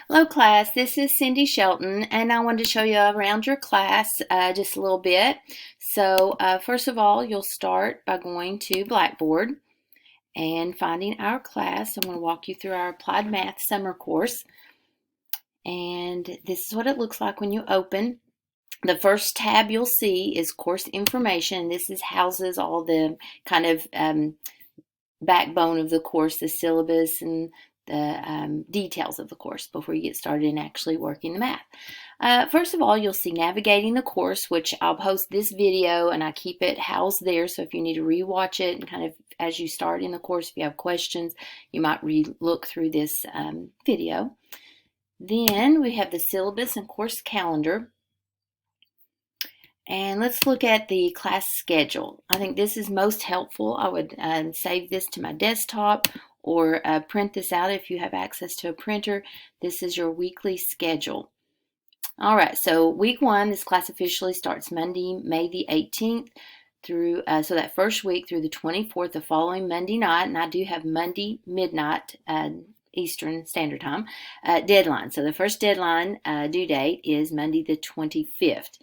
Hello class, this is Cindy Shelton and I wanted to show you around your class just a little bit. So first of all, you'll start by going to Blackboard and finding our class. I'm going to walk you through our Applied Math summer course, and this is what it looks like when you open. The first tab you'll see is Course Information. This houses all the kind of backbone of the course, the syllabus and the details of the course before you get started in actually working the math. First of all, you'll see Navigating the Course, which I'll post this video and I keep it housed there, so if you need to rewatch it and kind of as you start in the course, if you have questions, you might look through this video. Then we have the syllabus and course calendar. And let's look at the class schedule. I think this is most helpful. I would save this to my desktop or print this out if you have access to a printer. This is your weekly schedule. All right, so week one, this class officially starts Monday, May the 18th through, so that first week through the 24th, the following Monday night, and I do have Monday midnight Eastern Standard Time deadline. So the first deadline due date is Monday the 25th.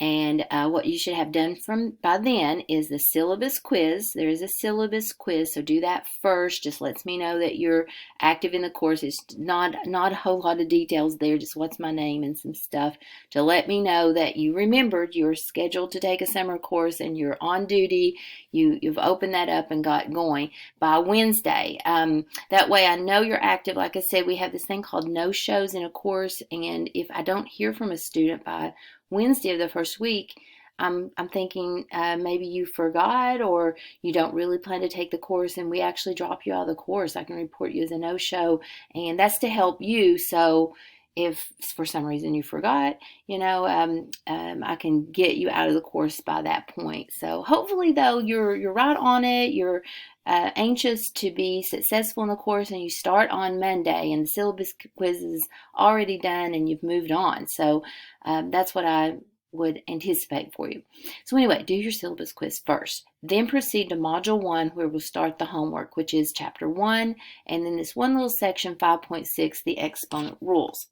And what you should have done by then is the syllabus quiz. There is a syllabus quiz, so do that first. Just lets me know that you're active in the course. It's not a whole lot of details there, just what's my name and some stuff to let me know that you remembered you're scheduled to take a summer course and you're on duty. You've opened that up and got going by Wednesday. That way I know you're active. Like I said, we have this thing called no-shows in a course, and if I don't hear from a student by Wednesday of the first week, I'm thinking maybe you forgot or you don't really plan to take the course and we actually drop you out of the course. I can report you as a no-show, and that's to help you. So if for some reason you forgot, I can get you out of the course by that point. So hopefully though you're right on it. You're anxious to be successful in the course, and you start on Monday and the syllabus quiz is already done and you've moved on. So that's what I would anticipate for you. So anyway, do your syllabus quiz first. Then proceed to Module 1, where we'll start the homework, which is Chapter 1, and then this one little section, 5.6, the exponent rules.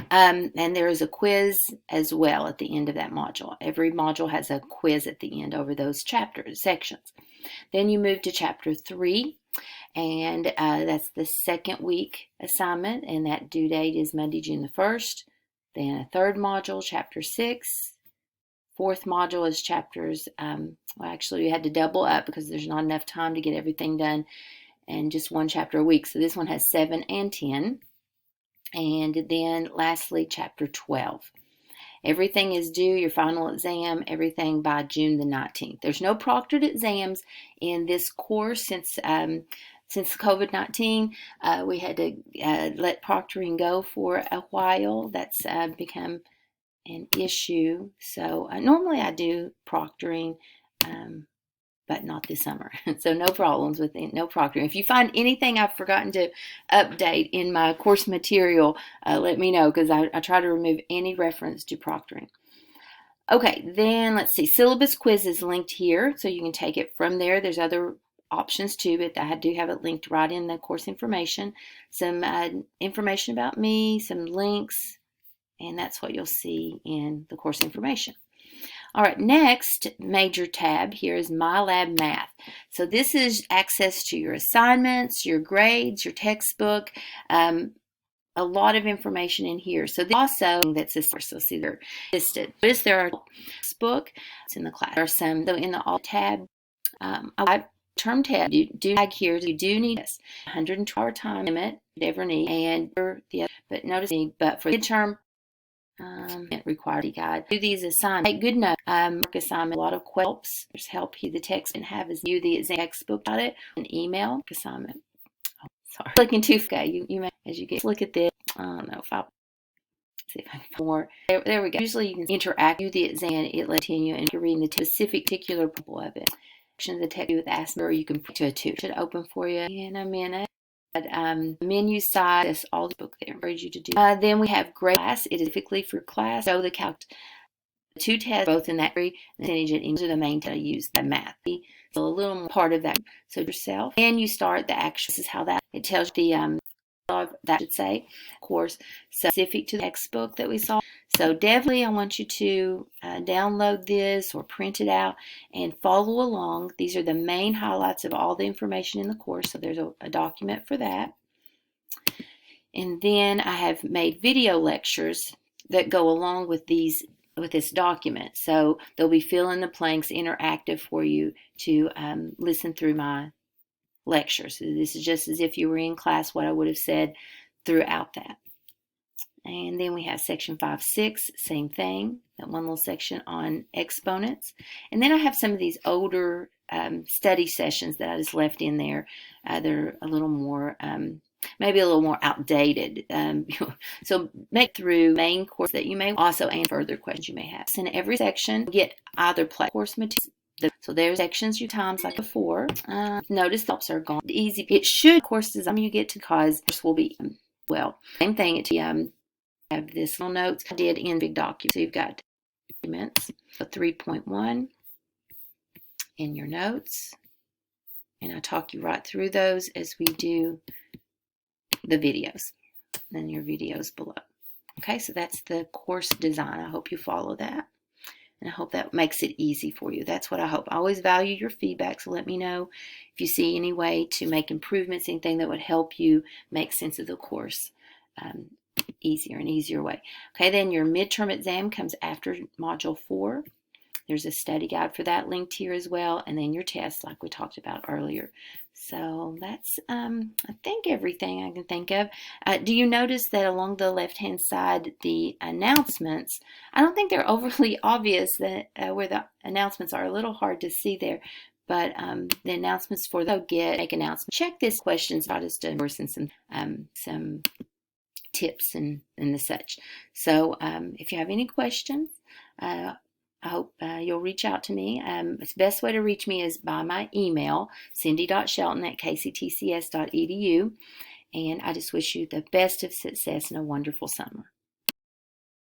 And there is a quiz as well at the end of that module. Every module has a quiz at the end over those sections. Then you move to Chapter 3, and that's the second week assignment, and that due date is Monday, June the 1st. Then a third module, Chapter 6. Fourth module is chapters, well, actually we had to double up because there's not enough time to get everything done in just one chapter a week. So this one has 7 and 10. And then lastly, Chapter 12. Everything is due, your final exam, everything by June the 19th. There's no proctored exams in this course since COVID-19. We had to let proctoring go for a while. That's become an issue. So normally I do proctoring, but not this summer. So no problems with it, no proctoring. If you find anything I've forgotten to update in my course material, let me know, because I try to remove any reference to proctoring. Okay, then let's see. Syllabus quiz is linked here, so you can take it from there. There's other options too, but I do have it linked right in the course information. Some information about me, some links, and that's what you'll see in the course information. All right, next major tab here is My Lab Math. So this is access to your assignments, your grades, your textbook, a lot of information in here. So also that's a source. So see they're listed. Notice there are book. It's in the class. There are some though in the all tab. Term tab. You do tag here. You do need this 102-hour time limit. You ever need, and the other. But notice me. But for midterm. Required guide. Do these assignments. Take good notes. Work assignment. A lot of helps. There's help you the text and have is you the exam textbook about it. An email assignment. Oh, sorry. Looking too. Okay, you may as you get look at this. I don't know if I'll see if I can find more. There we go. Usually you can interact with the exam. It lets you and you're reading the specific particular people of it. The text with ask or you can put to a 2. Should open for you in a minute. Menu side is all the book there. I encourage you to do. Then we have grade class. It is typically for class. So the 2 tests both in that percentage and into the main test I use the math. So a little more part of that. So yourself. And you start the action. This is how that it tells you the that should say, of course, specific to the textbook that we saw. So definitely I want you to download this or print it out and follow along. These are the main highlights of all the information in the course, so there's a document for that. And then I have made video lectures that go along with this document. So they'll be fill in the blanks, interactive for you to listen through my lectures. So this is just as if you were in class, what I would have said throughout that. And then we have section 5-6, same thing, that one little section on exponents. And then I have some of these older study sessions that I just left in there. They're a little more, maybe a little more outdated. So make through main course that you may also and further questions you may have. So in every section, get either course material. So there's sections you times like before. Notice the helps are gone. Easy. It should course design you get to cause this will be well. Same thing. It have this little notes I did in big document. So you've got documents. So 3.1 in your notes, and I talk you right through those as we do the videos. Then your videos below. Okay, so that's the course design. I hope you follow that. And I hope that makes it easy for you. That's what I hope. I always value your feedback, so let me know if you see any way to make improvements, anything that would help you make sense of the course easier and easier way. Okay, then your midterm exam comes after Module 4. There's a study guide for that linked here as well, and then your test like we talked about earlier. So that's, I think, everything I can think of. Do you notice that along the left-hand side, the announcements, I don't think they're overly obvious that where the announcements are a little hard to see there, but the announcements for the make announcements. Check this questions about us doing and some tips and the such. So if you have any questions, I hope you'll reach out to me. The best way to reach me is by my email, cindy.shelton@kctcs.edu. And I just wish you the best of success and a wonderful summer.